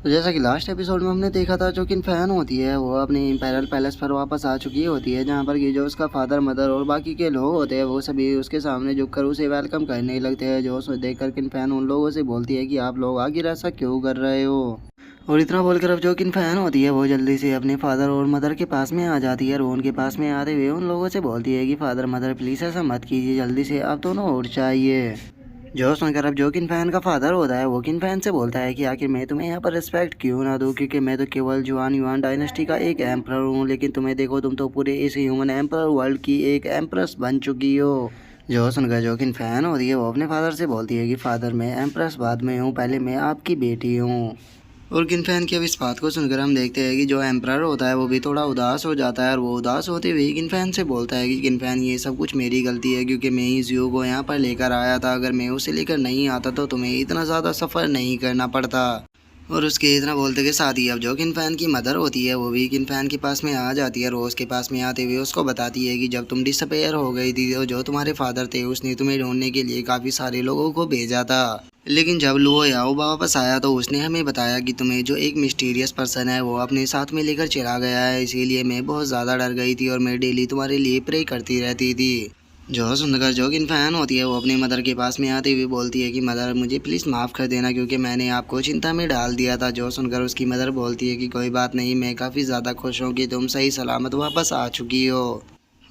तो जैसा कि लास्ट एपिसोड में हमने देखा था, जो कि फैन होती है वो अपनी इंपेरियल पैलेस पर वापस आ चुकी होती है, जहाँ पर कि जो उसका फादर मदर और बाकी के लोग होते हैं वो सभी उसके सामने झुककर उसे वेलकम करने लगते हैं। जो उसे देख कर किन फैन उन लोगों से बोलती है कि आप लोग आखिर ऐसा क्यों कर रहे हो। और इतना बोलकर अब जो किन फैन होती है वो जल्दी से अपने फादर और मदर के पास में आ जाती है और उनके पास में आते हुए उन लोगों से बोलती है कि फादर मदर प्लीज़ ऐसा मत कीजिए, जल्दी से आप दोनों उठ जाइए। जो सुनकर अब जो किन फैन का फादर होता है वो किन फैन से बोलता है कि आखिर मैं तुम्हें यहाँ पर रिस्पेक्ट क्यों ना दूँ, क्योंकि मैं तो केवल जुआन युआन डायनेस्टी का एक एम्परर हूँ, लेकिन तुम्हें देखो तुम तो पूरे इस ह्यूमन एम्परर वर्ल्ड की एक एम्प्रेस बन चुकी हो। जो सुनकर जो किन फैन होती है वो अपने फादर से बोलती है कि फादर मैं एम्प्रेस बाद में हूँ, पहले मैं आपकी बेटी हूँ। और किन फैन की अब इस बात को सुनकर हम देखते हैं कि जो एम्परर होता है वो भी थोड़ा उदास हो जाता है और वो उदास होते हुए किन फैन से बोलता है कि किन फैन ये सब कुछ मेरी गलती है, क्योंकि मैं इस जियो को यहाँ पर लेकर आया था, अगर मैं उसे लेकर नहीं आता तो तुम्हें इतना ज़्यादा सफ़र नहीं करना पड़ता। और उसके इतना बोलते के साथ ही अब जो किन फैन की मदर होती है वो भी किन फैन के पास में आ जाती है। रोज़ के पास में आते हुए उसको बताती है कि जब तुम डिसअपेयर हो गई थी तो जो तुम्हारे फादर थे उसने तुम्हें ढूंढने के लिए काफ़ी सारे लोगों को भेजा था, लेकिन जब लुओ याओ वापस आया तो उसने हमें बताया कि तुम्हें जो एक मिस्टीरियस पर्सन है वो अपने साथ में लेकर चला गया है, इसीलिए मैं बहुत ज़्यादा डर गई थी और मैं डेली तुम्हारे लिए प्रे करती रहती थी। जो सुनकर जो किन फैन होती है वो अपनी मदर के पास में आते हुए बोलती है कि मदर मुझे प्लीज़ माफ़ कर देना, क्योंकि मैंने आपको चिंता में डाल दिया था। जो सुनकर उसकी मदर बोलती है कि कोई बात नहीं, मैं काफ़ी ज़्यादा खुश हूँ कि तुम सही सलामत वापस आ चुकी हो।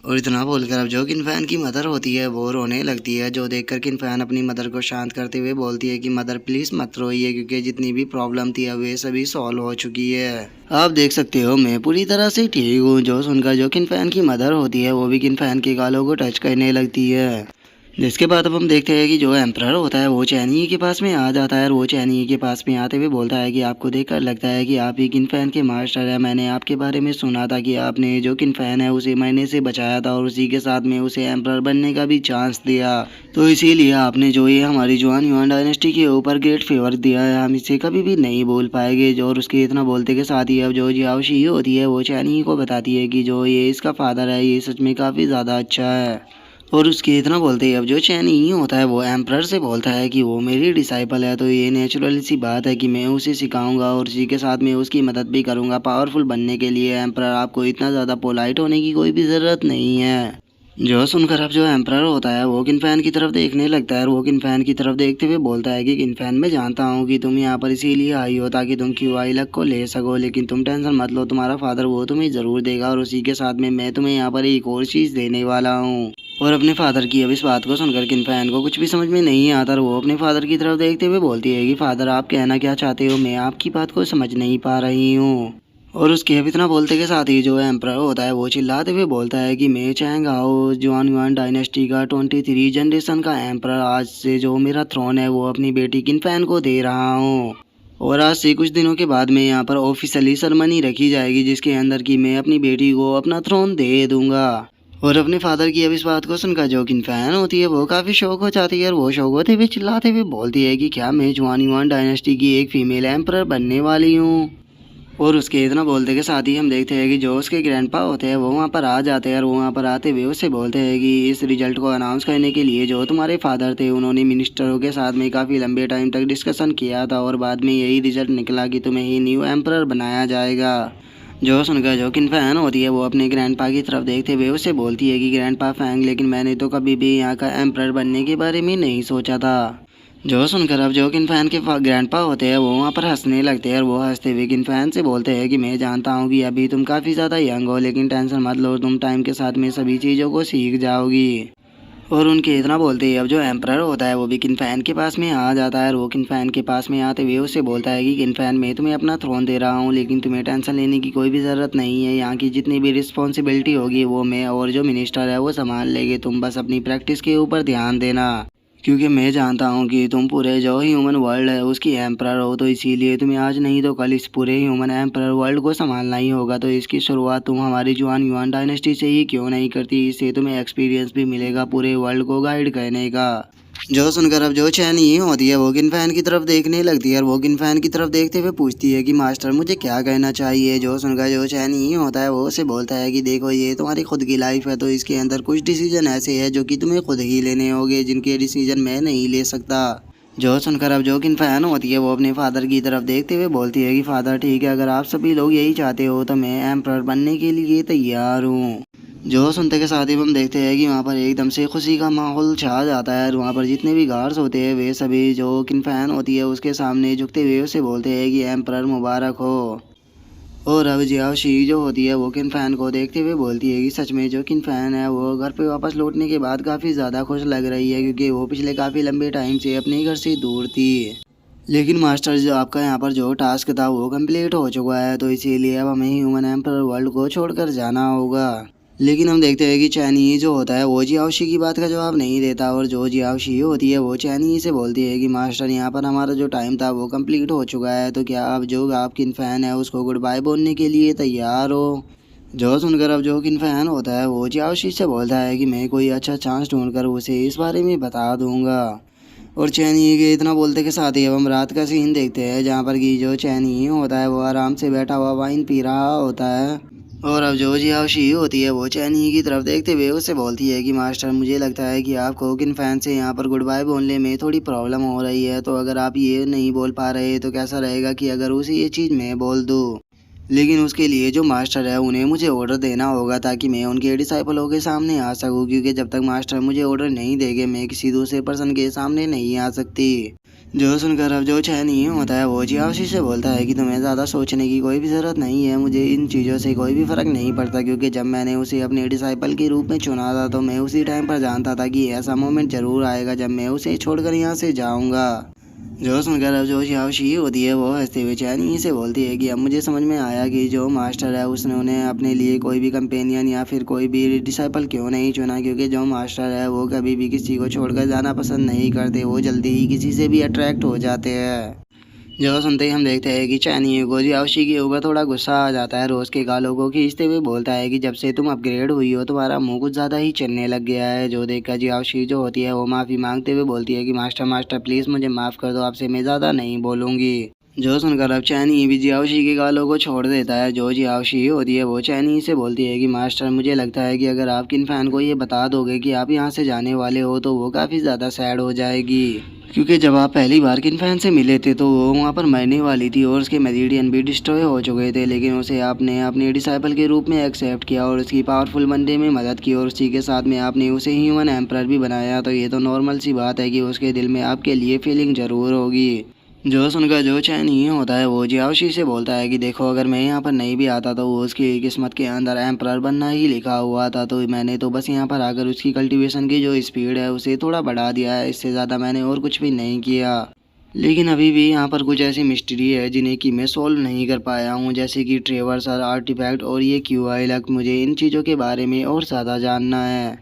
और इतना बोलकर अब जो किन फैन की मदर होती है वो रोने लगती है। जो देखकर किन फैन अपनी मदर को शांत करते हुए बोलती है कि मदर प्लीज़ मत रोइए, क्योंकि जितनी भी प्रॉब्लम थी अब वे सभी सॉल्व हो चुकी है। आप देख सकते हो मैं पूरी तरह से ठीक हूँ। जो सुनकर जो किन फैन की मदर होती है वो भी किन फैन के गालों को टच करने लगती है। जिसके बाद अब हम देखते हैं कि जो एम्परर होता है वो चैनी के पास में आ जाता है और वो चैनी के पास में आते हुए बोलता है कि आपको देखकर लगता है कि आप ही किन फैन के मास्टर हैं। मैंने आपके बारे में सुना था कि आपने जो किन फैन है उसे मैंने से बचाया था और उसी के साथ में उसे एम्परर बनने का भी चांस दिया, तो इसीलिए आपने जो ये हमारी जुआन युआन डायनेस्टी के ऊपर ग्रेट फेवर दिया है, हम इसे कभी भी नहीं भूल पाएंगे। जो और उसके इतना बोलते के साथ ही अब जो जियाओशी होती है वो चैनी को बताती है कि जो ये इसका फादर है ये सच में काफ़ी ज़्यादा अच्छा है। और उसके इतना बोलते ही अब जो चैन ही होता है वो एम्परर से बोलता है कि वो मेरी डिसाइपल है, तो ये नेचुरल सी बात है कि मैं उसे सिखाऊंगा और उसी के साथ में उसकी मदद भी करूंगा पावरफुल बनने के लिए। एम्परर आपको इतना ज़्यादा पोलाइट होने की कोई भी ज़रूरत नहीं है। जो सुनकर अब जो एम्परर होता है वो किन फैन की तरफ देखने लगता है और वो किन फैन की तरफ देखते हुए बोलता है कि किन फैन मैं जानता हूँ कि तुम यहाँ पर इसीलिए आई हो ताकि तुम क्यू आई लक को ले सको, लेकिन तुम टेंशन मत लो, तुम्हारा फादर वो तुम्हें ज़रूर देगा और उसी के साथ में मैं तुम्हें यहाँ पर एक और चीज़ देने वाला हूँ। और अपने फादर की अब इस बात को सुनकर किन फैन को कुछ भी समझ में नहीं आता और वो अपने फादर की तरफ देखते हुए बोलती है कि फादर आप कहना क्या चाहते हो, मैं आपकी बात को समझ नहीं पा रही हूँ। और उसके अब इतना बोलते के साथ ही जो एम्परर होता है वो चिल्लाते हुए बोलता है कि मैं चाहूँगा जुआन युआन डायनेस्टी का 23 जनरेशन का एम्परर आज से जो मेरा थ्रोन है वो अपनी बेटी किन फैन को दे रहा हूँ। और आज से कुछ दिनों के बाद में यहाँ पर ऑफिशियली सेरेमनी रखी जाएगी जिसके अंदर की मैं अपनी बेटी को अपना थ्रोन दे दूंगा। और अपने फादर की अब इस बात को सुनकर जो किन फैन होती है वो काफ़ी शौक हो जाती है और वो शौक होते हुए चिल्लाते हुए बोलती है कि क्या मैं जुआन युआन डायनेस्टी की एक फीमेल एम्परर बनने वाली हूँ। और उसके इतना बोलते के साथ ही हम देखते हैं कि जो उसके ग्रैंडपा होते हैं वो वहाँ पर आ जाते हैं और वो वहाँ पर आते हुए उससे बोलते हैं कि इस रिजल्ट को अनाउंस करने के लिए जो तुम्हारे फादर थे उन्होंने मिनिस्टरों के साथ में काफ़ी लंबे टाइम तक डिस्कशन किया था और बाद में यही रिजल्ट निकला कि तुम्हें ही न्यू एम्परर बनाया जाएगा। जो सुनकर जो किन फैन होती है वो अपने ग्रैंडपा की तरफ देखते हुए उससे बोलती है कि ग्रैंडपा फैंग, लेकिन मैंने तो कभी भी यहाँ का एम्परर बनने के बारे में नहीं सोचा था। जो सुनकर अब जो किन फैन के ग्रैंडपा होते हैं वो वहाँ पर हंसने लगते हैं और वो हंसते हुए किन फैन से बोलते हैं कि मैं जानता हूँ कि अभी तुम काफ़ी ज़्यादा यंग हो, लेकिन टेंशन मत लो, तुम टाइम के साथ में सभी चीज़ों को सीख जाओगी। और उनके इतना बोलते ही अब जो एम्परर होता है वो भी किन फैन के पास में आ जाता है और वो किन फैन के पास में आते हुए उससे बोलता है कि किन फैन मैं तुम्हें अपना थ्रोन दे रहा हूँ, लेकिन तुम्हें टेंशन लेने की कोई भी ज़रूरत नहीं है, यहाँ की जितनी भी रिस्पॉन्सिबिलिटी होगी वो मैं और जो मिनिस्टर है वो संभाल लेंगे, तुम बस अपनी प्रैक्टिस के ऊपर ध्यान देना, क्योंकि मैं जानता हूँ कि तुम पूरे जो ह्यूमन वर्ल्ड है उसकी एम्परर हो, तो इसीलिए तुम्हें आज नहीं तो कल इस पूरे ह्यूमन एम्परर वर्ल्ड को संभालना ही होगा। तो इसकी शुरुआत तुम हमारी जुआन युआन डायनेस्टी से ही क्यों नहीं करती, इससे तुम्हें एक्सपीरियंस भी मिलेगा पूरे वर्ल्ड को गाइड करने का। जो सुनकर अब जो चैन ये होती है वो किन फैन की तरफ देखने लगती है और वो किन फैन की तरफ देखते हुए पूछती है कि मास्टर मुझे क्या कहना चाहिए। जो सुनकर जो चैन ये होता है वो उसे बोलता है कि देखो ये तुम्हारी खुद की लाइफ है, तो इसके अंदर कुछ डिसीजन ऐसे है जो कि तुम्हें खुद ही लेने होंगे, जिनके डिसीजन मैं नहीं ले सकता। जो सुनकर अब जोकिन फ़ैन होती है वो अपने फादर की तरफ देखते हुए बोलती है कि फादर ठीक है, अगर आप सभी लोग यही चाहते हो तो मैं एम्परर बनने के लिए तैयार हूँ। जो सुनते के साथ ही हम देखते हैं कि वहाँ पर एकदम से खुशी का माहौल छा जाता है और वहाँ पर जितने भी गार्ड्स होते हैं वे सभी जो किन फ़ैन होती है उसके सामने झुकते हुए उसे बोलते हैं कि एम्परर मुबारक हो। और अब जियाओ शी जो होती है वो किन फ़ैन को देखते हुए बोलती है कि सच में जो किन फ़ैन है वो घर पे वापस लौटने के बाद काफ़ी ज़्यादा खुश लग रही है, क्योंकि वो पिछले काफ़ी लंबे टाइम से अपने घर से दूर थी। लेकिन मास्टर जो आपका यहाँ पर जो टास्क था वो कंप्लीट हो चुका है, तो इसीलिए अब हमें ह्यूमन एम्परर वर्ल्ड को छोड़कर जाना होगा। लेकिन हम देखते हैं कि चैनी जो होता है वो जियाओशी की बात का जवाब नहीं देता और जो जियाओशी होती है वो चैनी से बोलती है कि मास्टर यहाँ पर हमारा जो टाइम था वो कंप्लीट हो चुका है, तो क्या आप जो आपकी फ़ैन है उसको गुड बाय बोलने के लिए तैयार हो। जो सुनकर अब जो किन फ़ैन होता है वो जियाओशी से बोलता है कि मैं कोई अच्छा चांस ढूंढकर उसे इस बारे में बता दूंगा। और चैनी के इतना बोलते के साथ ही अब हम रात का सीन देखते हैं जहाँ पर कि जो चैनी होता है वो आराम से बैठा हुआ वाइन पी रहा होता है। और अब जो जियाओशी होती है वो चैनी की तरफ देखते हुए उससे बोलती है कि मास्टर मुझे लगता है कि आपको किन फ़ैन से यहाँ पर गुड बाय बोलने में थोड़ी प्रॉब्लम हो रही है, तो अगर आप ये नहीं बोल पा रहे तो कैसा रहेगा कि अगर उसे ये चीज़ मैं बोल दूँ। लेकिन उसके लिए जो मास्टर है उन्हें मुझे ऑर्डर देना होगा ताकि मैं उनके डिसाइपलों के सामने आ सकूं, क्योंकि जब तक मास्टर मुझे ऑर्डर नहीं देंगे मैं किसी दूसरे पर्सन के सामने नहीं आ सकती। जो सुनकर अब जो चैनी होता है वो जियाओशी से बोलता है कि तुम्हें ज़्यादा सोचने की कोई भी ज़रूरत नहीं है, मुझे इन चीज़ों से कोई भी फ़र्क नहीं पड़ता, क्योंकि जब मैंने उसे अपने डिसाइपल के रूप में चुना था तो मैं उसी टाइम पर जानता था कि ऐसा मोमेंट ज़रूर आएगा जब मैं उसे छोड़कर यहाँ से जाऊँगा। जो सुनकर अब जो जियाओशी होती है वो हंसते हुए चैनी से बोलती है कि अब मुझे समझ में आया कि जो मास्टर है उसने उन्हें अपने लिए कोई भी कंपेनियन या फिर कोई भी डिसाइपल क्यों नहीं चुना, क्योंकि जो मास्टर है वो कभी भी किसी को छोड़कर जाना पसंद नहीं करते, वो जल्दी ही किसी से भी अट्रैक्ट हो जाते हैं। जो सुनते ही हम देखते हैं कि चैनी को जियाओशी के ऊपर थोड़ा गुस्सा आ जाता है, रोज़ के गालों को खींचते हुए बोलता है कि जब से तुम अपग्रेड हुई हो तुम्हारा मुंह कुछ ज़्यादा ही चलने लग गया है। जो देखकर जियाओशी जो होती है वो माफ़ी मांगते हुए बोलती है कि मास्टर मास्टर प्लीज़ मुझे माफ़ कर दो, आपसे मैं ज़्यादा नहीं बोलूँगी। जो सुनकर अब चैनी भी जियाओशी के गालों को छोड़ देता है। जो जियाओशी होती है वो चैनी से बोलती है कि मास्टर मुझे लगता है कि अगर आप किन फ़ैन को ये बता दोगे कि आप यहाँ से जाने वाले हो तो वो काफ़ी ज़्यादा सैड हो जाएगी, क्योंकि जब आप पहली बार किन फ़ैन से मिले थे तो वो वहाँ पर मरने वाली थी और उसके मेरिडियन भी डिस्ट्रॉय हो चुके थे, लेकिन उसे आपने अपने डिसाइपल के रूप में एक्सेप्ट किया और उसकी पावरफुल बनने में मदद की और उसी के साथ में आपने उसे ह्यूमन एम्परर भी बनाया, तो ये तो नॉर्मल सी बात है कि उसके दिल में आपके लिए फीलिंग ज़रूर होगी। जो सुनकर जो चैनी होता है वो जियाओशी से बोलता है कि देखो अगर मैं यहाँ पर नहीं भी आता तो वो उसकी किस्मत के अंदर एम्परर बनना ही लिखा हुआ था, तो मैंने तो बस यहाँ पर आकर उसकी कल्टीवेशन की जो स्पीड है उसे थोड़ा बढ़ा दिया है, इससे ज़्यादा मैंने और कुछ भी नहीं किया। लेकिन अभी भी यहाँ पर कुछ ऐसी मिस्ट्री है जिन्हें कि मैं सोल्व नहीं कर पाया हूँ, जैसे कि ट्रेवर्सर आर्टिफैक्ट और ये QI लक, मुझे इन चीज़ों के बारे में और ज़्यादा जानना है।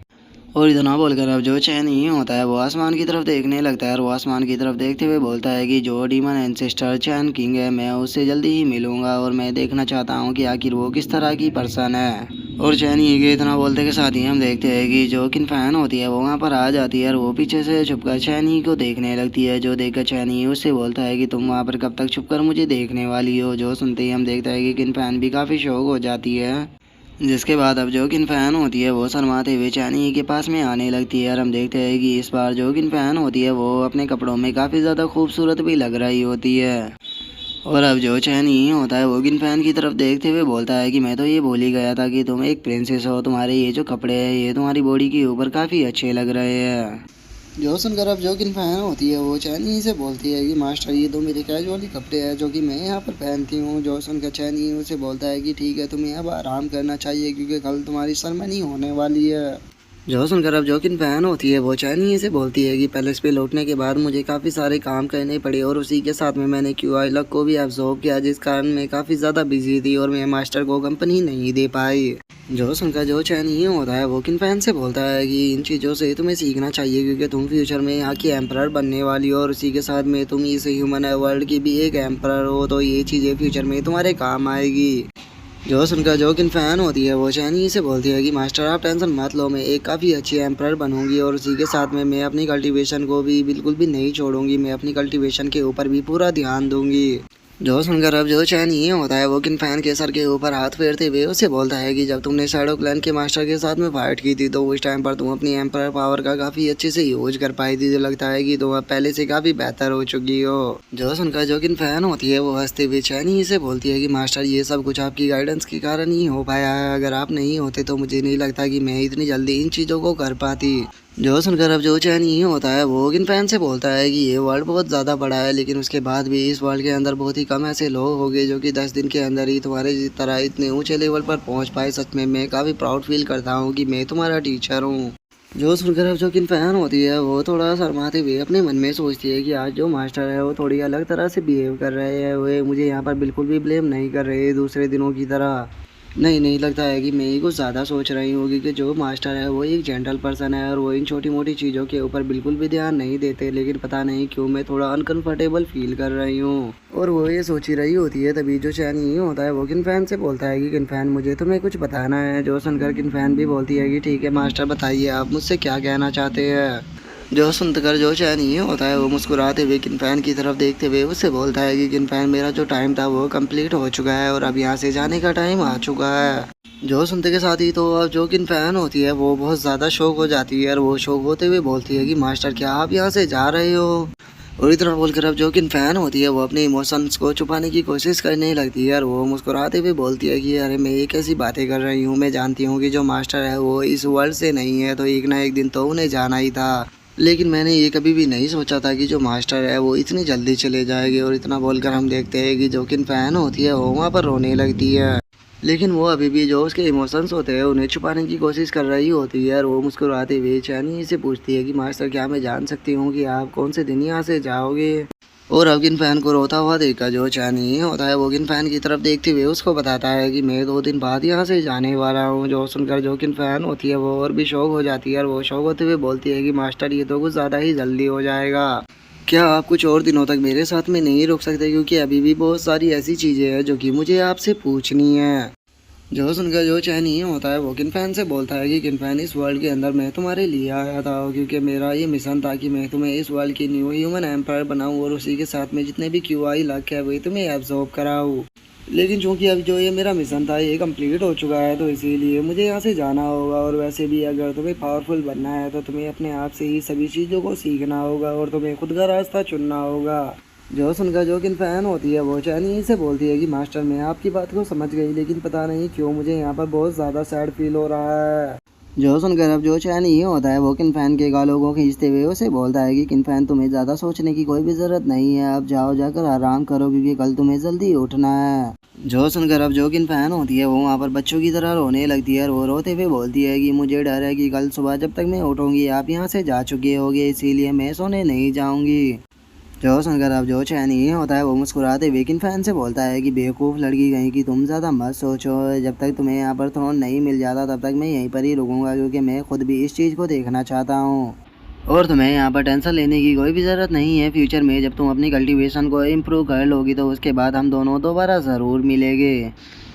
और इतना बोलकर अब जो चैनी होता है वो आसमान की तरफ देखने लगता है और वो आसमान की तरफ देखते हुए बोलता है कि जो डीमन एंसेस्टर चैन किंग है मैं उससे जल्दी ही मिलूंगा और मैं देखना चाहता हूँ कि आखिर वो किस तरह की पर्सन है। और चैनी के इतना बोलते के साथ ही हम देखते हैं कि जो किन फ़ैन होती है वो वहाँ पर आ जाती है और वो पीछे से छुपकर चैनी को देखने लगती है। जो देखकर चैनी उससे बोलता है कि तुम वहाँ पर कब तक छुपकर मुझे देखने वाली हो। जो सुनते ही हम देखते हैं कि किन फ़ैन भी काफ़ी शौक हो जाती है, जिसके बाद अब जो किन फ़ैन होती है वो शर्माते हुए चैनी के पास में आने लगती है और हम देखते हैं कि इस बार जो किन फ़ैन होती है वो अपने कपड़ों में काफ़ी ज़्यादा खूबसूरत भी लग रही होती है। और अब जो चैनी होता है वो किन फ़ैन की तरफ देखते हुए बोलता है कि मैं तो ये भूल ही गया था कि तुम एक प्रिंसेस हो, तुम्हारे ये जो कपड़े हैं ये तुम्हारी बॉडी के ऊपर काफ़ी अच्छे लग रहे हैं। जो सुनकर अब जो किन फ़ैन होती है वो चैनी से बोलती है कि मास्टर ये तो मेरे कैजुअली कपड़े हैं जो कि मैं यहाँ पर पहनती हूँ। जो सुनकर चैनी उसे बोलता है कि ठीक है तुम्हें अब आराम करना चाहिए क्योंकि कल तुम्हारी सेरेमनी होने वाली है। जो सुनकर अब जो किन फ़ैन होती है वो चैनी से बोलती है कि पैलेस पे लौटने के बाद मुझे काफ़ी सारे काम करने पड़े और उसी के साथ में मैंने QI लक को भी एब्जॉर्ब किया, जिस कारण मैं काफ़ी ज़्यादा बिजी थी और मैं मास्टर को कंपनी नहीं दे पाई। जो सुनकर जो चैनी होता है वो किन फ़ैन से बोलता है कि इन चीज़ों से तुम्हें सीखना चाहिए क्योंकि तुम फ्यूचर में यहाँ की एम्परर बनने वाली हो और उसी के साथ में तुम इस ह्यूमन वर्ल्ड की भी एक एम्परर हो, तो ये चीज़ें फ्यूचर में तुम्हारे काम आएगी। जो सुनकर जो किन फ़ैन होती है वो चैनी से बोलती है कि मास्टर आप टेंशन मत लो, मैं एक काफ़ी अच्छी एम्परर बनूंगी और उसी के साथ में मैं अपनी कल्टीवेशन को भी बिल्कुल भी नहीं छोड़ूंगी, मैं अपनी कल्टीवेशन के ऊपर भी पूरा ध्यान दूंगी। जो सुनकर अब जो चैन ये होता है वो किन फैन के सर के ऊपर हाथ फेरते हुए उसे बोलता है कि जब तुमने शैडो क्लैन के मास्टर के साथ में फाइट की थी तो उस टाइम पर तुम अपनी एम्पायर पावर का काफी अच्छे से यूज कर पाई थी। जो लगता है कि तुम अब पहले से काफी बेहतर हो चुकी हो। जो सुनकर जो किन फैन होती है वो हंसते हुए चैन ही से बोलती है कि मास्टर ये सब कुछ आपकी गाइडेंस के कारण ही हो पाया है। अगर आप नहीं होते तो मुझे नहीं लगता कि मैं इतनी जल्दी इन चीजों को कर पाती। जो सुनकर अब जो चैन ये होता है वो किन फैन से बोलता है कि ये वर्ल्ड बहुत ज़्यादा बड़ा है, लेकिन उसके बाद भी इस वर्ल्ड के अंदर बहुत ही कम ऐसे लोग होंगे जो कि 10 दिन के अंदर ही तुम्हारे तरह इतने ऊंचे लेवल पर पहुंच पाए। सच में मैं काफ़ी प्राउड फील करता हूं कि मैं तुम्हारा टीचर हूं। जो सुनकर अब जो किन फैन होती है वो थोड़ा शर्माते हुए अपने मन में सोचती है कि आज जो मास्टर है वो थोड़ी अलग तरह से बिहेव कर रहे हैं। वे मुझे यहाँ पर बिल्कुल भी ब्लेम नहीं कर रहे दूसरे दिनों की तरह। नहीं लगता है कि मैं ही कुछ ज़्यादा सोच रही हूँ, क्योंकि जो मास्टर है वो एक जेंटल पर्सन है और वो इन छोटी मोटी चीज़ों के ऊपर बिल्कुल भी ध्यान नहीं देते। लेकिन पता नहीं क्यों मैं थोड़ा अनकंफर्टेबल फील कर रही हूँ और वो ये सोच ही रही होती है। तभी जो चैन ये होता है वो किन फैन से बोलता है कि किन फैन मुझे तुम्हें कुछ बताना है। जो सुनकर किन फैन भी बोलती है कि ठीक है मास्टर, बताइए आप मुझसे क्या कहना चाहते हैं। जो सुनकर जो चैन ये होता है वो मुस्कुराते हुए किन फैन की तरफ देखते हुए उससे बोलता है कि किन फैन, मेरा जो टाइम था वो कंप्लीट हो चुका है और अब यहाँ से जाने का टाइम आ चुका है। जो सुनते के साथ ही तो अब जो किन फैन होती है वो बहुत ज़्यादा शौक हो जाती है और वो शौक होते हुए बोलती है कि मास्टर क्या आप यहाँ से जा रहे हो। और इतना बोलकर अब जो किन फैन होती है वो अपने इमोशंस को छुपाने की कोशिश करने लगती है और वो मुस्कुराते हुए बोलती है कि अरे मैं ये कैसी बातें कर रही हूँ, मैं जानती हूँ कि जो मास्टर है वो इस वर्ल्ड से नहीं है, तो एक ना एक दिन तो उन्हें जाना ही था। लेकिन मैंने ये कभी भी नहीं सोचा था कि जो मास्टर है वो इतनी जल्दी चले जाएंगे। और इतना बोलकर हम देखते हैं कि जो किन फैन होती है वो वहाँ पर रोने लगती है, लेकिन वो अभी भी जो उसके इमोशंस होते हैं उन्हें छुपाने की कोशिश कर रही होती है। और वो मुस्कुराते हुए चैनी से पूछती है कि मास्टर क्या मैं जान सकती हूँ कि आप कौन से दिन यहाँ से जाओगे। और अब किन फैन को रोता हुआ देखकर जो चैनी होता है वो किन फैन की तरफ देखते हुए उसको बताता है कि मैं 2 दिन बाद यहाँ से जाने वाला हूँ। जो सुनकर जो किन फैन होती है वो और भी शौक हो जाती है और वो शौक होते हुए बोलती है कि मास्टर ये तो कुछ ज़्यादा ही जल्दी हो जाएगा, क्या आप कुछ और दिनों तक मेरे साथ में नहीं रुक सकते, क्योंकि अभी भी बहुत सारी ऐसी चीज़ें हैं जो कि मुझे आपसे पूछनी है। जो सुनकर जो चैनी होता है वो किन फैन से बोलता है कि किन फैन, इस वर्ल्ड के अंदर मैं तुम्हारे लिए आया था, क्योंकि मेरा ये मिशन था कि मैं तुम्हें इस वर्ल्ड की न्यू ह्यूमन एम्पायर बनाऊं और उसी के साथ में जितने भी QI लक है वही तुम्हें एब्जॉर्ब कराऊं। लेकिन चूंकि अब जो ये मेरा मिशन था ये कंप्लीट हो चुका है तो इसीलिए मुझे यहाँ से जाना होगा। और वैसे भी अगर तुम्हें पावरफुल बनना है तो तुम्हें अपने आप से ही सभी चीज़ों को सीखना होगा और तुम्हें खुद का रास्ता चुनना होगा। जो सुनकर जो किन फैन होती है वो चैनी से बोलती है कि मास्टर मैं आपकी बात को समझ गई, लेकिन पता नहीं क्यों मुझे यहाँ पर बहुत ज़्यादा सैड फील हो रहा है। जो सुनकर अब जो चैनी होता है वो किन फैन के गालों को खींचते हुए उसे बोलता है कि किन फैन तुम्हें ज़्यादा सोचने की कोई भी ज़रूरत नहीं है, अब जाओ जाकर आराम करो क्योंकि कल तुम्हें जल्दी उठना है। जो सुनकर अब जो किन फैन होती है वो वहाँ पर बच्चों की तरह रोने लगती है और वो रोते हुए बोलती है कि मुझे डर है कि कल सुबह जब तक मैं उठूँगी आप यहाँ से जा चुके होगे, इसीलिए मैं सोने नहीं जाऊँगी। जो सुनकर अब जो चैनी होता है वो मुस्कुराते हुए किन फैन से बोलता है कि बेवकूफ़ लड़की कहीं कि तुम ज़्यादा मत सोचो, जब तक तुम्हें यहाँ पर थ्रोन नहीं मिल जाता तब तक मैं यहीं पर ही रुकूंगा, क्योंकि मैं खुद भी इस चीज़ को देखना चाहता हूँ। और तुम्हें यहाँ पर टेंशन लेने की कोई भी ज़रूरत नहीं है। फ्यूचर में जब तुम अपनी कल्टीवेशन को इम्प्रूव कर लोगी तो उसके बाद हम दोनों दोबारा ज़रूर मिलेंगे।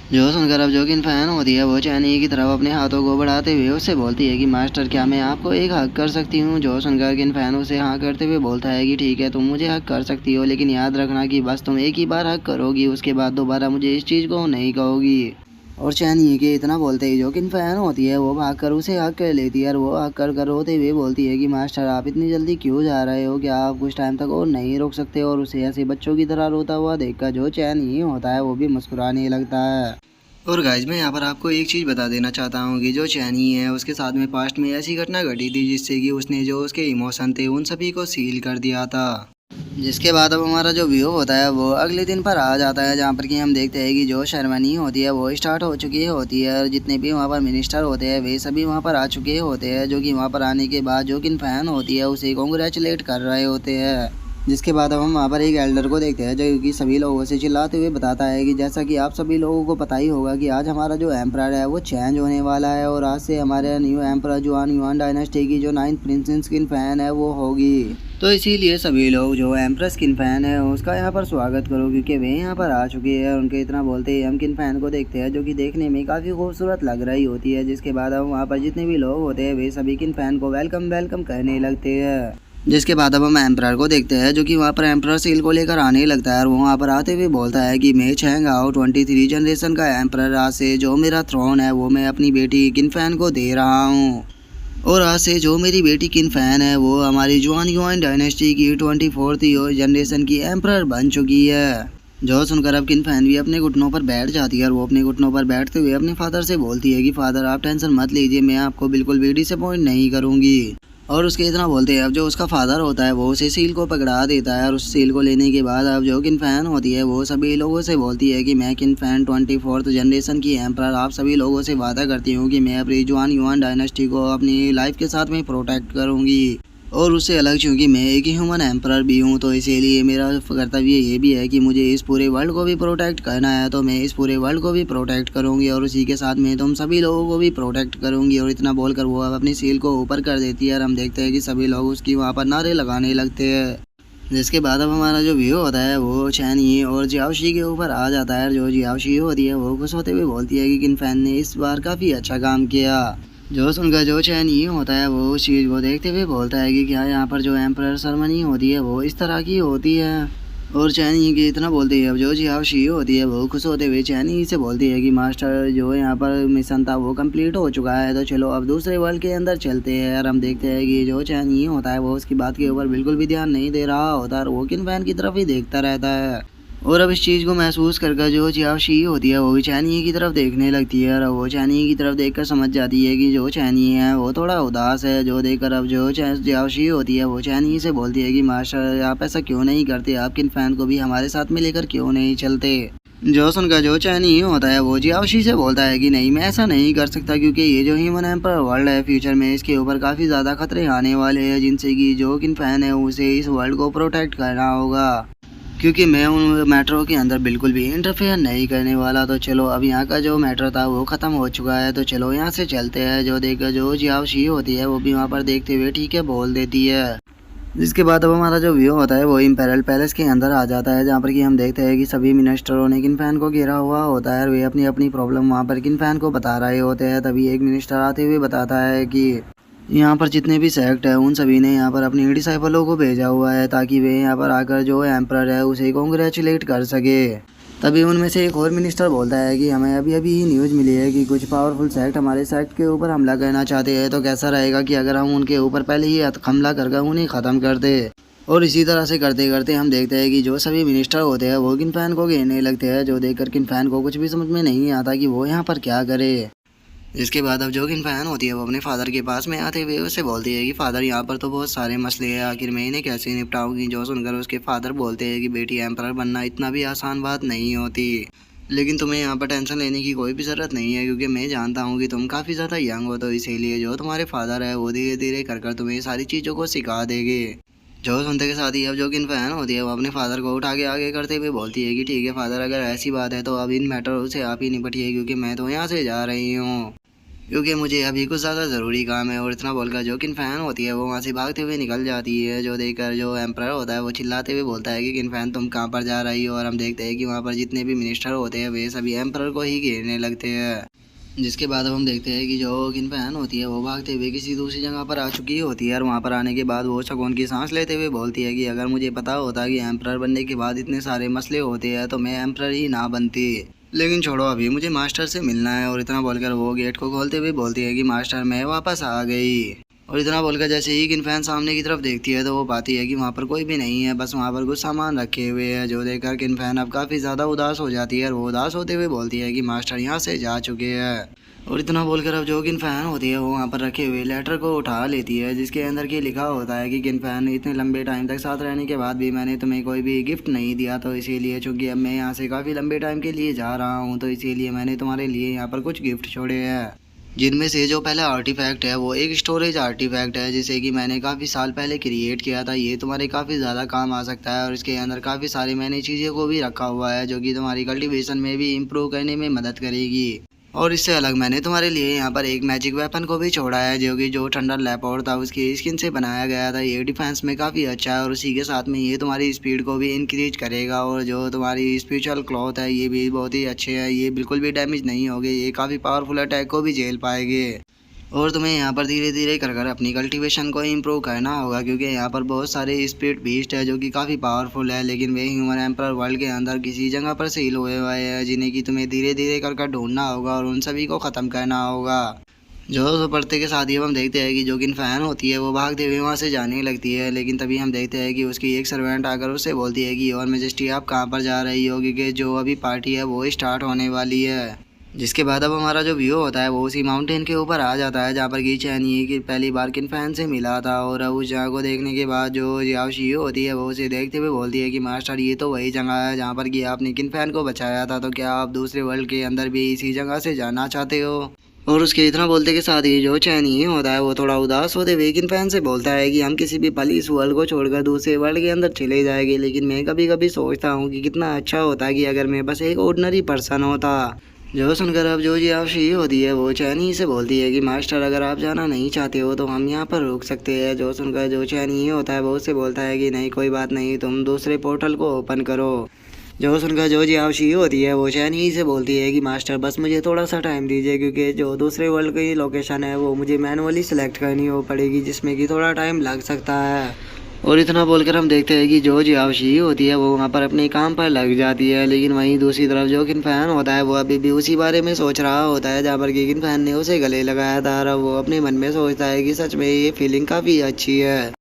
जो सुनकर अब जो किन फैन होती है वो चैनी की तरफ अपने हाथों को बढ़ाते हुए उससे बोलती है कि मास्टर क्या मैं आपको एक हक कर सकती हूँ। जो सुनकर किन फैन उसे हाँ करते हुए बोलता है कि ठीक है तुम मुझे हक कर सकती हो, लेकिन याद रखना कि बस तुम एक ही बार हक करोगी, उसके बाद दोबारा मुझे इस चीज़ को नहीं कहोगी। और चैनी के इतना बोलते ही जो किन फैन होती है वो भाग कर उसे हक कर लेती है और वो हक कर रोते हुए बोलती है कि मास्टर आप इतनी जल्दी क्यों जा रहे हो, क्या आप कुछ टाइम तक और नहीं रोक सकते। और उसे ऐसे बच्चों की तरह रोता हुआ देखकर जो चैनी होता है वो भी मुस्कुराने लगता है। और गाइज मैं यहाँ पर आपको एक चीज़ बता देना चाहता हूँ कि जो चैनी है उसके साथ में पास्ट में ऐसी घटना घटी थी जिससे कि उसने जो उसके इमोशन थे उन सभी को सील कर दिया था। जिसके बाद अब हमारा जो व्यू होता है वो अगले दिन पर आ जाता है, जहाँ पर कि हम देखते हैं कि जो सेरेमनी होती है वो स्टार्ट हो चुकी होती है और जितने भी वहाँ पर मिनिस्टर होते हैं वे सभी वहाँ पर आ चुके होते हैं, जो कि वहाँ पर आने के बाद जो किन फैन होती है उसे कॉन्ग्रेचुलेट कर रहे होते हैं। जिसके बाद अब हम वहाँ पर एक एल्डर को देखते हैं जो कि सभी लोगों से चिल्लाते हुए बताता है कि जैसा कि आप सभी लोगों को पता ही होगा कि आज हमारा जो एम्परर है वो चेंज होने वाला है और आज से हमारे न्यू एम्परर जुआन युआन डायनेस्टी की जो 9th प्रिंसेस किन फैन है वो होगी। तो इसीलिए सभी लोग जो एम्प्रेस किन फैन है उसका यहाँ पर स्वागत करो, क्योंकि वे यहाँ पर आ चुके हैं। उनके इतना बोलते ही हम किन फैन को देखते हैं जो कि देखने में काफ़ी खूबसूरत लग रही होती है। जिसके बाद हम वहाँ पर जितने भी लोग होते हैं वे सभी किन फैन को वेलकम वेलकम कहने लगते हैं। जिसके बाद अब हम एम्परर को देखते हैं, जो कि वहाँ पर एम्परर सील को लेकर आने लगता है और वो वहाँ पर आते हुए बोलता है कि मैं चैंग आओ 23 जनरेशन का एम्परर, आज से जो मेरा थ्रोन है वो मैं अपनी बेटी किनफैन को दे रहा हूँ, और आज से जो मेरी बेटी किनफैन है वो हमारी जुआन युआन डायनेस्टी की 24th जनरेशन की एम्परर बन चुकी है। जो सुनकर अब किनफैन भी अपने घुटनों पर बैठ जाती है और वो अपने घुटनों पर बैठते हुए अपने फादर से बोलती है कि फादर आप टेंशन मत लीजिए, मैं आपको बिल्कुल भी डिसअपॉइंट नहीं करूँगी। और उसके इतना बोलते हैं अब जो उसका फादर होता है वो उसे सील को पकड़ा देता है और उस सील को लेने के बाद अब जो किनफैन होती है वो सभी लोगों से बोलती है कि मैं किनफैन 24th जनरेशन की एम्परर आप सभी लोगों से वादा करती हूँ कि मैं अपनी जुआन युआन डायनेस्टी को अपनी लाइफ के साथ में प्रोटेक्ट करूँगी, और उससे अलग चूँकि मैं एक ह्यूमन एम्परर भी हूँ तो इसीलिए मेरा कर्तव्य ये भी है कि मुझे इस पूरे वर्ल्ड को भी प्रोटेक्ट करना है, तो मैं इस पूरे वर्ल्ड को भी प्रोटेक्ट करूँगी और उसी के साथ में तुम सभी लोगों को भी प्रोटेक्ट करूँगी। और इतना बोलकर वो अब अपनी सील को ऊपर कर देती है और हम देखते हैं कि सभी लोग उसकी वहाँ पर नारे लगाने लगते हैं। जिसके बाद अब हमारा जो व्यू होता है वो चैन यी और जियाओशी के ऊपर आ जाता है। जो जियाओशी होती है वो खुश होते हुए बोलती है कि किनफैन ने इस बार काफ़ी अच्छा काम किया। जो सुनकर जो चैन यी होता है वो उस चीज़ को देखते हुए बोलता है कि क्या यहाँ पर जो एम्परर सेरेमनी होती है वो इस तरह की होती है। और चैन यी के इतना बोलती है अब जो जियाओशी होती है वो खुश होते हुए चैन यी से बोलती है कि मास्टर जो यहाँ पर मिशन था वो कंप्लीट हो चुका है, तो चलो अब दूसरे वर्ल्ड के अंदर चलते हैं। और हम देखते हैं कि जो चैन यी होता है वो उसकी बात के ऊपर बिल्कुल भी ध्यान नहीं दे रहा होता और वो किनफैन की तरफ ही देखता रहता है। और अब इस चीज़ को महसूस कर जो जियाओशी होती है वो भी चैन यी की तरफ देखने लगती है और वो चैन यी की तरफ देखकर समझ जाती है कि जो चैन यी है वो थोड़ा उदास है। जो देखकर अब जो जियाओशी होती है वो चैन यी से बोलती है कि मास्टर आप ऐसा क्यों नहीं करते, आप किनफैन को भी हमारे साथ में लेकर क्यों नहीं चलते। जो सुनकर जो चैन यी होता है वो जियाओशी से बोलता है कि नहीं मैं ऐसा नहीं कर सकता, क्योंकि ये जो ह्यूमन एम्पर वर्ल्ड है फ्यूचर में इसके ऊपर काफ़ी ज़्यादा खतरे आने वाले हैं, जिनसे कि जो किनफैन है उसे इस वर्ल्ड को प्रोटेक्ट करना होगा, क्योंकि मैं उन मैटरों के अंदर बिल्कुल भी इंटरफेयर नहीं करने वाला। तो चलो अब यहाँ का जो मैटर था वो ख़त्म हो चुका है, तो चलो यहाँ से चलते हैं। जो देखकर जो जियाओशी होती है वो भी वहाँ पर देखते हुए ठीक है बोल देती है। जिसके बाद अब हमारा जो व्यू होता है वो इम्पेरियल पैलेस के अंदर आ जाता है, जहाँ पर कि हम देखते हैं कि सभी मिनिस्टरों ने किनफैन को घेरा हुआ होता है और वे अपनी अपनी प्रॉब्लम वहाँ पर किनफैन को बता रहे होते हैं। तभी एक मिनिस्टर आते हुए बताता है कि यहाँ पर जितने भी सेक्ट है उन सभी ने यहाँ पर अपनी डिसाइपलों को भेजा हुआ है ताकि वे यहाँ पर आकर जो एम्परर है उसे कॉन्ग्रेचुलेट कर सके। तभी उनमें से एक और मिनिस्टर बोलता है कि हमें अभी अभी ही न्यूज़ मिली है कि कुछ पावरफुल सेक्ट हमारे सेक्ट के ऊपर हमला करना चाहते हैं, तो कैसा रहेगा कि अगर हम उनके ऊपर पहले ही हमला करके उन्हें ख़त्म कर दे। और इसी तरह से करते करते हम देखते हैं कि जो सभी मिनिस्टर होते हैं वो किनफैन को घेरने लगते हैं, जो देखकर किनफैन को कुछ भी समझ में नहीं आता कि वो यहाँ पर क्या करे। इसके बाद अब जो किनफैन होती है वो अपने फादर के पास में आते हुए उससे बोलती है कि फादर यहाँ पर तो बहुत सारे मसले हैं, आखिर मैं इन्हें कैसे निपटाऊंगी। जो सुनकर उसके फादर बोलते हैं कि बेटी एम्परर बनना इतना भी आसान बात नहीं होती, लेकिन तुम्हें यहाँ पर टेंशन लेने की कोई भी ज़रूरत नहीं है, क्योंकि मैं जानता हूँ कि तुम काफ़ी ज़्यादा यंग हो, तो इसीलिए जो तुम्हारे फादर है वो धीरे धीरे कर तुम्हें सारी चीज़ों को सिखा देंगे। जो सुनते के साथ ही अब जो किनफैन होती है वो अपने फादर को उठा के आगे करते हुए बोलती है कि ठीक है फादर, अगर ऐसी बात है तो अब इन मैटर से आप ही निपटिए, क्योंकि मैं तो यहाँ से जा रही हूँ, क्योंकि मुझे अभी कुछ ज़्यादा ज़रूरी काम है। और इतना बोलकर जो किनफैन होती है वो वहाँ से भागते हुए निकल जाती है। जो देखकर जो एम्परर होता है वो चिल्लाते हुए बोलता है कि किनफैन तुम कहाँ पर जा रही हो। और हम देखते हैं कि वहाँ पर जितने भी मिनिस्टर होते हैं वे सभी एम्परर को ही घेरने लगते हैं। जिसके बाद अब हम देखते हैं कि जो किनफैन होती है वो भागते हुए किसी दूसरी जगह पर आ चुकी होती है और वहाँ पर आने के बाद वो सुकून की सांस लेते हुए बोलती है कि अगर मुझे पता होता कि एम्परर बनने के बाद इतने सारे मसले होते हैं तो मैं एम्परर ही ना बनती, लेकिन छोड़ो अभी मुझे मास्टर से मिलना है। और इतना बोलकर वो गेट को खोलते हुए बोलती है कि मास्टर मैं वापस आ गई। और इतना बोलकर जैसे ही किनफैन सामने की तरफ देखती है तो वो पाती है कि वहाँ पर कोई भी नहीं है, बस वहाँ पर कुछ सामान रखे हुए हैं। जो देखकर किनफैन अब काफ़ी ज़्यादा उदास हो जाती है और वो उदास होते हुए बोलती है कि मास्टर यहाँ से जा चुके हैं। और इतना बोलकर अब जो किनफैन होती है वो वहाँ पर रखे हुए लेटर को उठा लेती है, जिसके अंदर की लिखा होता है कि किनफैन इतने लंबे टाइम तक साथ रहने के बाद भी मैंने तुम्हें कोई भी गिफ्ट नहीं दिया, तो इसीलिए चूँकि अब मैं यहाँ से काफ़ी लंबे टाइम के लिए जा रहा हूँ तो इसीलिए मैंने तुम्हारे लिए यहाँ पर कुछ गिफ्ट छोड़े हैं, जिनमें से जो पहला आर्टिफैक्ट है वो एक स्टोरेज आर्टिफैक्ट है जिसे कि मैंने काफ़ी साल पहले क्रिएट किया था। ये तुम्हारे काफ़ी ज़्यादा काम आ सकता है और इसके अंदर काफ़ी सारी मैंने चीज़ें को भी रखा हुआ है जो कि तुम्हारी कल्टीवेशन में भी इम्प्रूव करने में मदद करेगी। और इससे अलग मैंने तुम्हारे लिए यहाँ पर एक मैजिक वेपन को भी छोड़ा है जो कि जो थंडर लेपर्ड था उसकी स्किन से बनाया गया था। ये डिफेंस में काफ़ी अच्छा है और उसी के साथ में ये तुम्हारी स्पीड को भी इंक्रीज करेगा। और जो तुम्हारी स्पिरिचुअल क्लॉथ है ये भी बहुत ही अच्छे है, ये बिल्कुल भी डैमेज नहीं होगे, ये काफ़ी पावरफुल अटैक को भी झेल पाएंगे। और तुम्हें यहाँ पर धीरे धीरे कर कर अपनी कल्टीवेशन को इम्प्रूव करना होगा, क्योंकि यहाँ पर बहुत सारे स्पिरिट बीस्ट है जो कि काफ़ी पावरफुल है, लेकिन वे ह्यूमन एम्पर वर्ल्ड के अंदर किसी जगह पर सील हुए हुए हैं, जिन्हें कि तुम्हें धीरे धीरे कर कर ढूंढना होगा और उन सभी को ख़त्म करना होगा। जो पढ़ते के साथ ही हम देखते हैं कि जो कि फैन होती है वो भागते हुए वहाँ से जाने लगती है, लेकिन तभी हम देखते हैं कि उसकी एक सर्वेंट आकर उससे बोलती है कि और मेजेस्टी आप कहाँ पर जा रही हो, क्योंकि जो अभी पार्टी है वो स्टार्ट होने वाली है। जिसके बाद अब हमारा जो व्यू होता है वो उसी माउंटेन के ऊपर आ जाता है जहाँ पर की चैनी की पहली बार किन फैन से मिला था। और अब उस जगह को देखने के बाद जो याओ शियो होती है वो उसे देखते हुए बोलती है कि मास्टर ये तो वही जगह है जहाँ पर कि आपने किन फैन को बचाया था, तो क्या आप दूसरे वर्ल्ड के अंदर भी इसी जगह से जाना चाहते हो। और उसके इतना बोलते के साथ ही जो चैनी होता है वो थोड़ा उदास होते हुए किन फैन से बोलता है कि हम किसी भी पल इस वर्ल्ड को छोड़कर दूसरे वर्ल्ड के अंदर चले जाएंगे, लेकिन मैं कभी कभी सोचता हूँ कि कितना अच्छा होता कि अगर मैं बस एक ऑर्डिनरी पर्सन होता। जो सुनकर अब जो याओ शियो होती है वो चैनी से बोलती है कि मास्टर अगर आप जाना नहीं चाहते हो तो हम यहाँ पर रुक सकते हैं। जो सुनकर जो चैनी होता है वो उससे बोलता है कि नहीं कोई बात नहीं, तुम दूसरे पोर्टल को ओपन करो। जो सुनकर जो याओ शियो होती है वो चैनी से बोलती है कि मास्टर बस मुझे थोड़ा सा टाइम दीजिए, क्योंकि जो दूसरे वर्ल्ड की लोकेशन है वो मुझे मैनुअली सिलेक्ट करनी हो पड़ेगी, जिसमें कि थोड़ा टाइम लग सकता है। और इतना बोलकर हम देखते हैं कि जो याओ शियो होती है वो वहाँ पर अपने काम पर लग जाती है, लेकिन वहीं दूसरी तरफ जो किन फैन होता है वो अभी भी उसी बारे में सोच रहा होता है जहाँ पर कि किन फैन ने उसे गले लगाया था। और वो अपने मन में सोचता है कि सच में ये फीलिंग काफ़ी अच्छी है।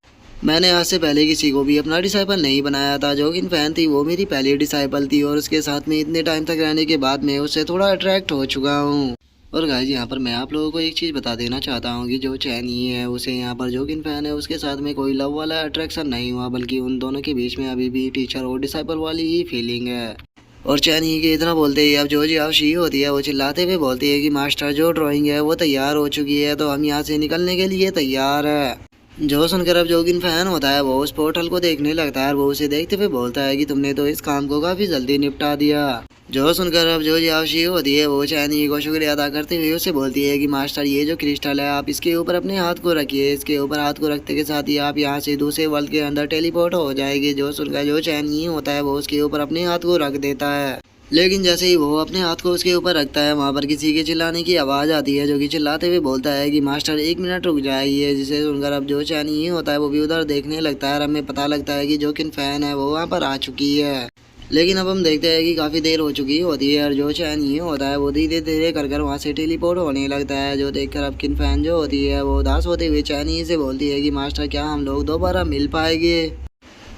मैंने आज से पहले किसी को भी अपना डिसाइपल नहीं बनाया था। जो किन फैन थी वो मेरी पहली डिसाइपल थी और उसके साथ में इतने टाइम तक रहने के बाद मैं उससे थोड़ा अट्रैक्ट हो चुका हूँ। और गाइस यहाँ पर मैं आप लोगों को एक चीज़ बता देना चाहता हूँ कि जो चैनी है उसे यहाँ पर जो किन फैन है उसके साथ में कोई लव वाला अट्रैक्शन नहीं हुआ, बल्कि उन दोनों के बीच में अभी भी टीचर और डिसाइपल वाली ही फीलिंग है। और चैनी के इतना बोलते ही अब जो याओ शियो होती है वो चिल्लाते हुए बोलती है कि मास्टर जो ड्राइंग है वो तैयार हो चुकी है, तो हम यहाँ से निकलने के लिए तैयार है। जो सुनकर अब जोगिन फैन होता है वो उस पोर्टल को देखने लगता है और वो उसे देखते हुए बोलता है कि तुमने तो इस काम को काफी जल्दी निपटा दिया। जो सुनकर अब जो याओ शियो होती है वो चैनी को शुक्रिया अदा करते हुए उसे बोलती है कि मास्टर ये जो क्रिस्टल है आप इसके ऊपर अपने हाथ को रखिए, इसके ऊपर हाथ को रखते के साथ ही आप यहाँ से दूसरे वर्ल्ड के अंदर टेलीपोर्ट हो जाएगी। जो सुनकर जो चैनी होता है वो उसके ऊपर अपने हाथ को रख देता है, लेकिन जैसे ही वो अपने हाथ को उसके ऊपर रखता है वहाँ पर किसी के चिल्लाने की आवाज़ आती है, जो कि चिल्लाते हुए बोलता है कि मास्टर 1 मिनट रुक जाइए। जिसे सुनकर अब जो चैनी होता है वो भी उधर देखने लगता है और हमें पता लगता है कि जो किन फैन है वो वहाँ पर आ चुकी है। लेकिन अब हम देखते हैं कि काफ़ी देर हो चुकी होती है और जो चैनी होता है वो धीरे धीरे कर वहाँ से टेलीपोर्ट होने लगता है। जो देखकर अब किन फैन जो होती है वो उदास होते हुए चैनी से बोलती है कि मास्टर क्या हम लोग दोबारा मिल पाएंगे।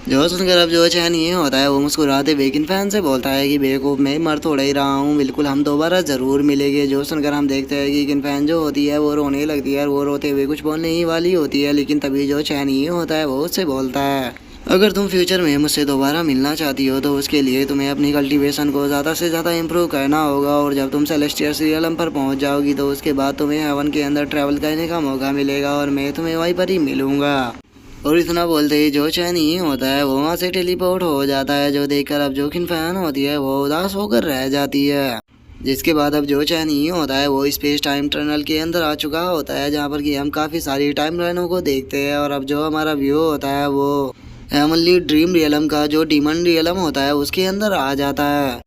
जो सुनकर अब जो चैनी होता है वो मुस्कुराते हुए किन फैन से बोलता है कि बेवकूफ़ मैं मर थोड़ा ही रहा हूँ, बिल्कुल हम दोबारा ज़रूर मिलेंगे। जो सुनकर हम देखते हैं कि किन फैन जो होती है वो रोने लगती है और वो रोते हुए कुछ बोलने ही वाली होती है, लेकिन तभी जो चैनी होता है वो उससे बोलता है अगर तुम फ्यूचर में मुझसे दोबारा मिलना चाहती हो तो उसके लिए तुम्हें अपनी कल्टीवेशन को ज़्यादा से ज़्यादा इम्प्रूव करना होगा, और जब तुम सेलेस्टियल रियलम पर पहुँच जाओगी तो उसके बाद तुम्हें हेवन के अंदर ट्रैवल करने का मौका मिलेगा और मैं तुम्हें वहीं पर ही मिलूँगा। और इतना बोलते ही जो चैनी होता है वो वहाँ से टेलीपोर्ट हो जाता है। जो देखकर अब जो किन फैन होती है वो उदास होकर रह जाती है। जिसके बाद अब जो चैनी होता है वो स्पेस टाइम टनल के अंदर आ चुका होता है, जहाँ पर कि हम काफ़ी सारी टाइम लाइनों को देखते हैं। और अब जो हमारा व्यू होता है वो हेवनली ड्रीम रियलम का जो डीमन रियलम होता है उसके अंदर आ जाता है।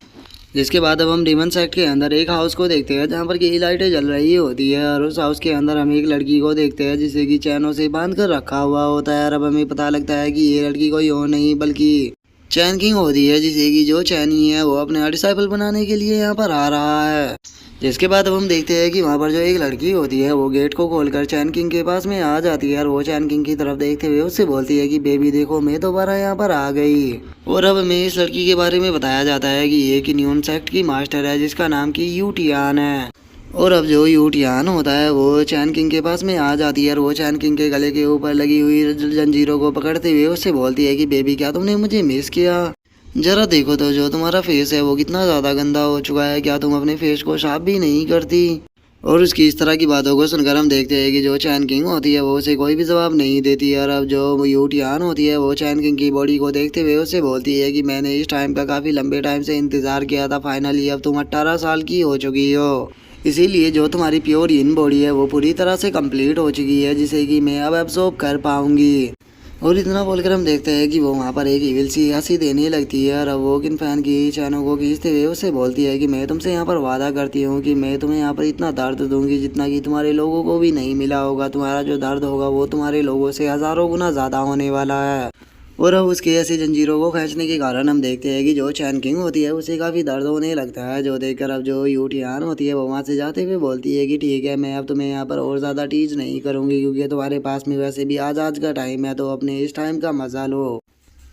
जिसके बाद अब हम डीमन सेक्ट के अंदर एक हाउस को देखते हैं जहाँ पर की लाइटें जल रही होती है, और उस हाउस के अंदर हम एक लड़की को देखते हैं जिसे कि चैनों से बांध कर रखा हुआ होता है। और अब हमें पता लगता है कि ये लड़की कोई और नहीं बल्कि चैन किंग होती है, जिसे कि जो चैनी है वो अपने डिसाइपल बनाने के लिए यहाँ पर आ रहा है। जिसके बाद अब हम देखते हैं कि वहाँ पर जो एक लड़की होती है वो गेट को खोलकर चैन किंग के पास में आ जाती है और वो चैन किंग की तरफ देखते हुए उससे बोलती है कि बेबी देखो मैं दोबारा यहाँ पर आ गई। और अब हमें इस लड़की के बारे में बताया जाता है कि ये कि न्यून सेक्ट की मास्टर है जिसका नाम की यूटियान है। और अब जो यूटियान होता है वो चैन किंग के पास में आ जाती है और वो चैन किंग के गले के ऊपर लगी हुई जंजीरों को पकड़ते हुए उससे बोलती है कि बेबी क्या तुमने मुझे मिस किया, जरा देखो तो जो तुम्हारा फेस है वो कितना ज़्यादा गंदा हो चुका है, क्या तुम अपने फेस को साफ भी नहीं करती। और उसकी इस तरह की बातों को सुनकर हम देखते हैं कि जो चैन किंग होती है वो उसे कोई भी जवाब नहीं देती है। और अब जो यूटियान होती है वो चैन किंग की बॉडी को देखते हुए उससे बोलती है कि मैंने इस टाइम का काफ़ी लंबे टाइम से इंतज़ार किया था, फाइनली अब तुम 18 साल की हो चुकी हो, इसीलिए जो तुम्हारी प्योर इन बॉडी है वो पूरी तरह से कंप्लीट हो चुकी है, जिसे कि मैं अब एब्जॉर्ब कर पाऊंगी। और इतना बोलकर हम देखते हैं कि वो वहाँ पर एक इविल सी हंसी देने लगती है और अब वो किन फैन की चैनों को खींचते हुए उससे बोलती है कि मैं तुमसे यहाँ पर वादा करती हूँ कि मैं तुम्हें यहाँ पर इतना दर्द दूंगी जितना कि तुम्हारे लोगों को भी नहीं मिला होगा। तुम्हारा जो दर्द होगा वो तुम्हारे लोगों से हज़ारों गुना ज़्यादा होने वाला है। और अब उसकी ऐसी जंजीरों को खींचने के कारण हम देखते हैं कि जो चैन किंग होती है उसे काफ़ी दर्द होने लगता है, जो देखकर अब जो यूटियान होती है वो वहाँ से जाते हुए बोलती है कि ठीक है, मैं अब तुम्हें यहाँ पर और ज़्यादा टीज नहीं करूँगी क्योंकि तुम्हारे पास में वैसे भी आज का टाइम है, तो अपने इस टाइम का मजा लो।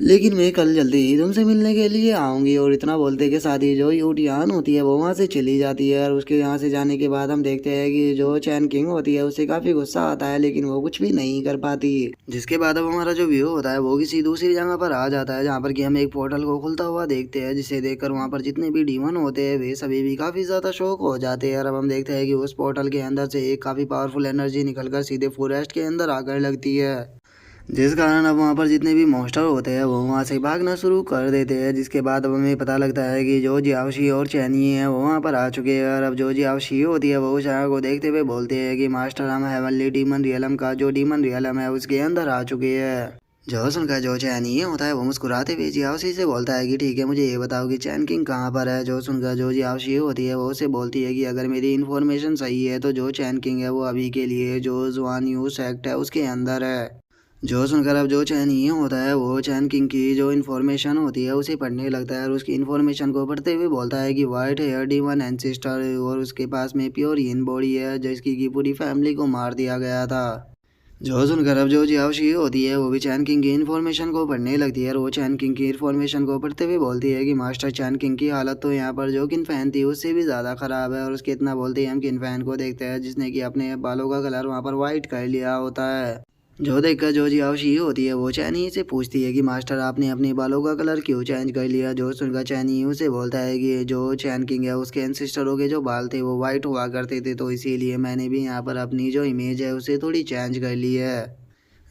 लेकिन मैं कल जल्दी ही तुमसे मिलने के लिए आऊँगी। और इतना बोलते के साथ ही जो यूटियान होती है वो वहाँ से चली जाती है और उसके यहाँ से जाने के बाद हम देखते हैं कि जो चैन किंग होती है उसे काफ़ी गुस्सा आता है, लेकिन वो कुछ भी नहीं कर पाती। जिसके बाद अब हमारा जो व्यू होता है वो किसी दूसरी जगह पर आ जाता है, जहाँ पर कि हम एक पोर्टल को खुलता हुआ देखते हैं, जिसे देखकर वहाँ पर जितने भी डीमन होते हैं वे सभी भी काफ़ी ज़्यादा शौक हो जाते हैं। और अब हम देखते हैं कि उस पोर्टल के अंदर से एक काफ़ी पावरफुल एनर्जी निकलकर सीधे फॉरेस्ट के अंदर आकर लगती है, जिस कारण अब वहाँ पर जितने भी मॉन्स्टर होते हैं वो वहाँ से भागना शुरू कर देते हैं। जिसके बाद अब हमें पता लगता है कि जो जियाओशी और चैनी है वो वहाँ पर आ चुके हैं। और अब जो जियाओशी होती है वो उस जगह को देखते हुए बोलते हैं कि मास्टर, हम हेवनली डीमन रियलम का जो डीमन रियलम है उसके अंदर आ चुके हैं। जो सुनकर जो चैनी होता है वो मुस्कुराते हुए जियाओशी से बोलता है कि ठीक है, मुझे ये बताओ कि चैन किंग कहाँ पर है। जो सुनकर जो जियाओशी होती है वो उसे बोलती है कि अगर मेरी इन्फॉर्मेशन सही है तो जो चैन किंग है वो अभी के लिए जो जुआन यू सेक्ट है उसके अंदर है। जो सुनकर अब जो चैन ये होता है वो चैन किंग की जो इन्फॉर्मेशन होती है उसे पढ़ने लगता है और उसकी इन्फॉर्मेशन को पढ़ते हुए बोलता है कि वाइट हेयर डीमन एंसेस्टर और उसके पास में प्योर yin बॉडी है जिसकी की पूरी फैमिली को मार दिया गया था। जो सुनकर अब जो जियाओशी होती है वो भी चैन किंग की इन्फॉर्मेशन को पढ़ने लगती है और वो चैन किंग की इन्फॉर्मेशन को पढ़ते हुए बोलती है कि मास्टर, चैन किंग की हालत तो यहाँ पर जो किन फैन थी उससे भी ज़्यादा ख़राब है। और उसके इतना बोलते ही हम किन फैन को देखते हैं जिसने कि अपने बालों का कलर वहाँ पर वाइट कर लिया होता है। जो देखकर जो जियाओशी होती है वो चैनी से पूछती है कि मास्टर, आपने अपने बालों का कलर क्यों चेंज कर लिया। जो सुनकर चैनी उसे बोलता है कि जो चैन किंग है उसके एंसेस्टरों के जो बाल थे वो वाइट हुआ करते थे, तो इसीलिए मैंने भी यहाँ पर अपनी जो इमेज है उसे थोड़ी चेंज कर ली है।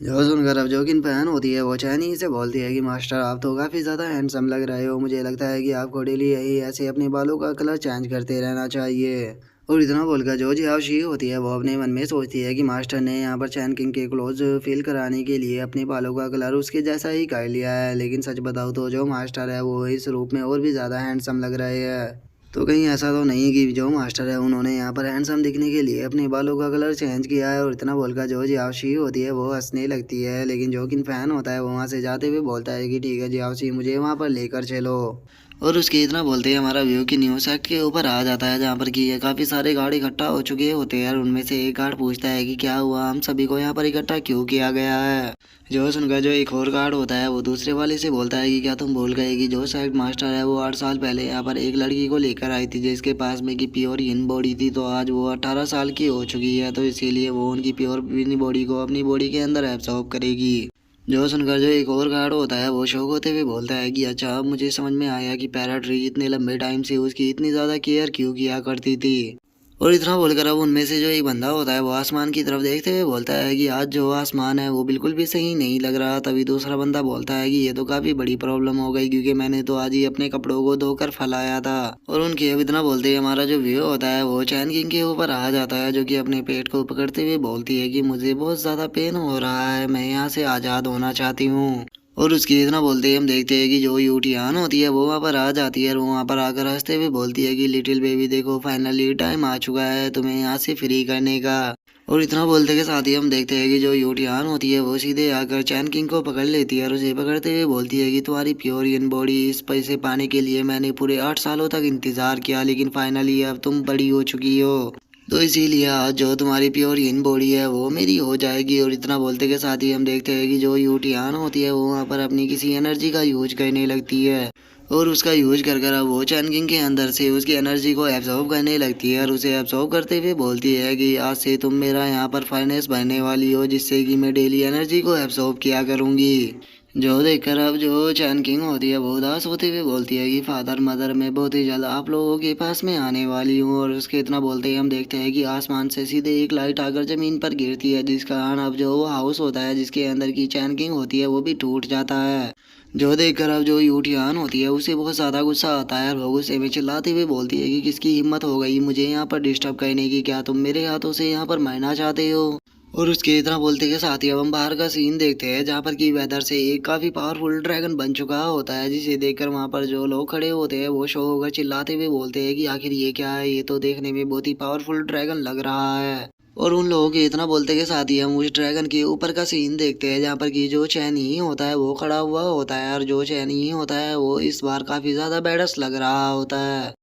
जो सुनकर अब जो किन फैन होती है वो चैनी से बोलती है कि मास्टर, आप तो काफ़ी ज़्यादा हैंडसम लग रहे हो, मुझे लगता है कि आपको डेली यही ऐसे अपने बालों का कलर चेंज करते रहना चाहिए। और इतना बोलकर जो जियाओशी होती है वो अपने मन में सोचती है कि मास्टर ने यहाँ पर चैन किंग के क्लोज फील कराने के लिए अपने बालों का कलर उसके जैसा ही कर लिया है। लेकिन सच बताऊँ तो जो मास्टर है वो इस रूप में और भी ज़्यादा हैंडसम लग रहे हैं। तो कहीं ऐसा तो नहीं कि जो मास्टर है उन्होंने यहाँ पर हैंडसम दिखने के लिए अपने बालों का कलर चेंज किया है। और इतना बोलकर जो जियाओशी होती है वो हंसने लगती है, लेकिन जो किन फैन होता है वो वहाँ से जाते हुए बोलता है कि ठीक है जियाओशी, मुझे वहाँ पर लेकर चलो। और उसके इतना बोलते ही हमारा व्यू की न्यू सेक्ट के ऊपर आ जाता है, जहाँ पर कि ये काफ़ी सारे गार्ड इकट्ठा हो चुके होते हैं। और उनमें से एक गार्ड पूछता है कि क्या हुआ, हम सभी को यहाँ पर इकट्ठा क्यों किया गया है। जो सुनकर जो एक और गार्ड होता है वो दूसरे वाले से बोलता है कि क्या तुम भूल गए कि जो सेक्ट मास्टर है वो 8 साल पहले यहाँ पर एक लड़की को लेकर आई थी जिसके पास में की प्योर yin बॉडी थी, तो आज वो 18 साल की हो चुकी है, तो इसीलिए वो उनकी प्योर yin बॉडी को अपनी बॉडी के अंदर एब्सॉर्ब करेगी। जो सुनकर जो एक और गार्ड होता है वो शौक होते हुए बोलता है कि अच्छा, अब मुझे समझ में आया कि पैरा ट्री इतने लंबे टाइम से उसकी इतनी ज़्यादा केयर क्यों किया करती थी। और इतना बोलकर अब उनमें से जो एक बंदा होता है वो आसमान की तरफ देखते हुए बोलता है कि आज जो आसमान है वो बिल्कुल भी सही नहीं लग रहा। तभी दूसरा बंदा बोलता है कि ये तो काफ़ी बड़ी प्रॉब्लम हो गई क्योंकि मैंने तो आज ही अपने कपड़ों को धोकर फैलाया था। और उनके अब इतना बोलते ही हमारा जो व्यू होता है वो चैन किंग के ऊपर आ जाता है, जो कि अपने पेट को पकड़ते हुए बोलती है कि मुझे बहुत ज़्यादा पेन हो रहा है, मैं यहाँ से आज़ाद होना चाहती हूँ। और उसकी इतना बोलते ही हम देखते हैं कि जो यूटियान होती है वो वहाँ पर आ जाती है और वो वहाँ पर आकर हंसते हुए बोलती है कि लिटिल बेबी देखो, फाइनली टाइम आ चुका है तुम्हें यहाँ से फ्री करने का। और इतना बोलते के साथ ही हम देखते हैं कि जो यूटियान होती है वो सीधे आकर चैन किंग को पकड़ लेती है और उसे पकड़ते हुए बोलती है कि तुम्हारी प्योर yin बॉडी इस पैसे पाने के लिए मैंने पूरे 8 सालों तक इंतज़ार किया, लेकिन फाइनली अब तुम बड़ी हो चुकी हो, तो इसीलिए आज जो तुम्हारी प्योर yin बॉडी है वो मेरी हो जाएगी। और इतना बोलते के साथ ही हम देखते हैं कि जो यूटियान होती है वो वहाँ पर अपनी किसी एनर्जी का यूज करने लगती है और उसका यूज कर कर अब वो चैन किंग के अंदर से उसकी एनर्जी को एब्जॉर्ब करने लगती है और उसे एब्जॉर्ब करते हुए बोलती है कि आज से तुम मेरा यहाँ पर फाइनेंस बनने वाली हो, जिससे कि मैं डेली एनर्जी को एब्जॉर्ब किया करूँगी। जो देखकर अब जो चैन किंग होती है वो उदास होते हुए बोलती है कि फादर मदर, मैं बहुत ही जल्द आप लोगों के पास में आने वाली हूँ। और उसके इतना बोलते ही हम देखते हैं कि आसमान से सीधे एक लाइट आकर ज़मीन पर गिरती है, जिस कारण अब जो वो हाउस होता है जिसके अंदर की चैन किंग होती है वो भी टूट जाता है। जो देखकर अब जो यूटियान होती है उसे बहुत ज़्यादा गुस्सा आता है और वो गुस्से में चिल्लाते हुए बोलती है कि किसकी हिम्मत हो गई मुझे यहाँ पर डिस्टर्ब करने की, क्या तुम मेरे हाथों से यहाँ पर मरना चाहते हो। और उसके इतना बोलते के साथ ही अब हम बाहर का सीन देखते हैं जहाँ पर की वेदर से एक काफी पावरफुल ड्रैगन बन चुका होता है, जिसे देखकर वहाँ पर जो लोग खड़े होते हैं वो शौक होकर चिल्लाते हुए बोलते हैं कि आखिर ये क्या है, ये तो देखने में बहुत ही पावरफुल ड्रैगन लग रहा है। और उन लोगों के इतना बोलते के साथ ही हम उस ड्रैगन के ऊपर का सीन देखते हैं जहाँ पर की जो चैनी होता है वो खड़ा हुआ होता है, और जो चैनी होता है वो इस बार काफी ज्यादा बैडस लग रहा होता है।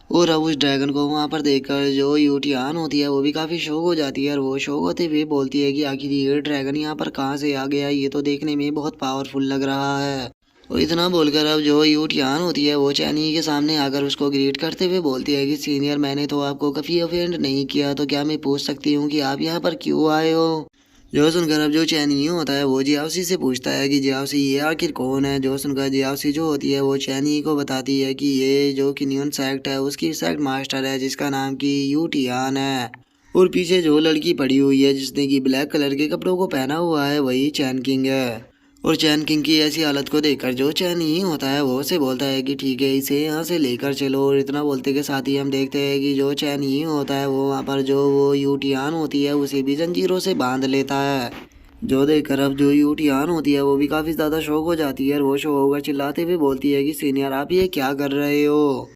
और अब उस ड्रैगन को वहां पर देखकर जो यूटियान होती है वो भी काफी शौक हो जाती है, और वो शौक होते हुए बोलती है कि आखिर ये ड्रैगन यहाँ पर कहाँ से आ गया, ये तो देखने में बहुत पावरफुल लग रहा है। और इतना बोलकर अब जो यूटियान होती है वो चैनी के सामने आकर उसको ग्रीट करते हुए बोलती है कि सीनियर, मैंने तो आपको कभी ऑफेंड नहीं किया, तो क्या मैं पूछ सकती हूँ कि आप यहाँ पर क्यों आए हो। जो सुनकर अब जो चैनी होता है वो जियाउसी से पूछता है कि जियाउसी ये आखिर कौन है। जो सुनकर जियाउसी जो होती है वो चैनी को बताती है कि ये जो किन्यून सेक्ट है उसकी सेक्ट मास्टर है जिसका नाम की यूटियान है। और पीछे जो लड़की पड़ी हुई है जिसने की ब्लैक कलर के कपड़ों को पहना हुआ है वही चैन किंग है। और चैन किंग की ऐसी हालत को देखकर जो चैन ही होता है वो से बोलता है कि ठीक है, इसे यहाँ से लेकर चलो। और इतना बोलते के साथ ही हम देखते हैं कि जो चैन ही होता है वो वहाँ पर जो वो यूटियान होती है उसे भी जंजीरों से बांध लेता है। जो देखकर अब जो यूटियान होती है वो भी काफी ज्यादा शौक हो जाती है, और वो शौक होकर चिल्लाते हुए बोलती है कि सीनियर आप ये क्या कर रहे हो।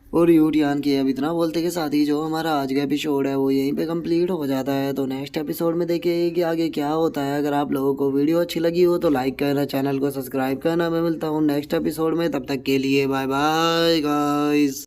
और यूटियान के अब इतना बोलते के साथ ही जो हमारा आज का एपिसोड है वो यहीं पे कंप्लीट हो जाता है। तो नेक्स्ट एपिसोड में देखिए कि आगे क्या होता है। अगर आप लोगों को वीडियो अच्छी लगी हो तो लाइक करना, चैनल को सब्सक्राइब करना। मैं मिलता हूँ नेक्स्ट एपिसोड में, तब तक के लिए बाय बाय गाइस।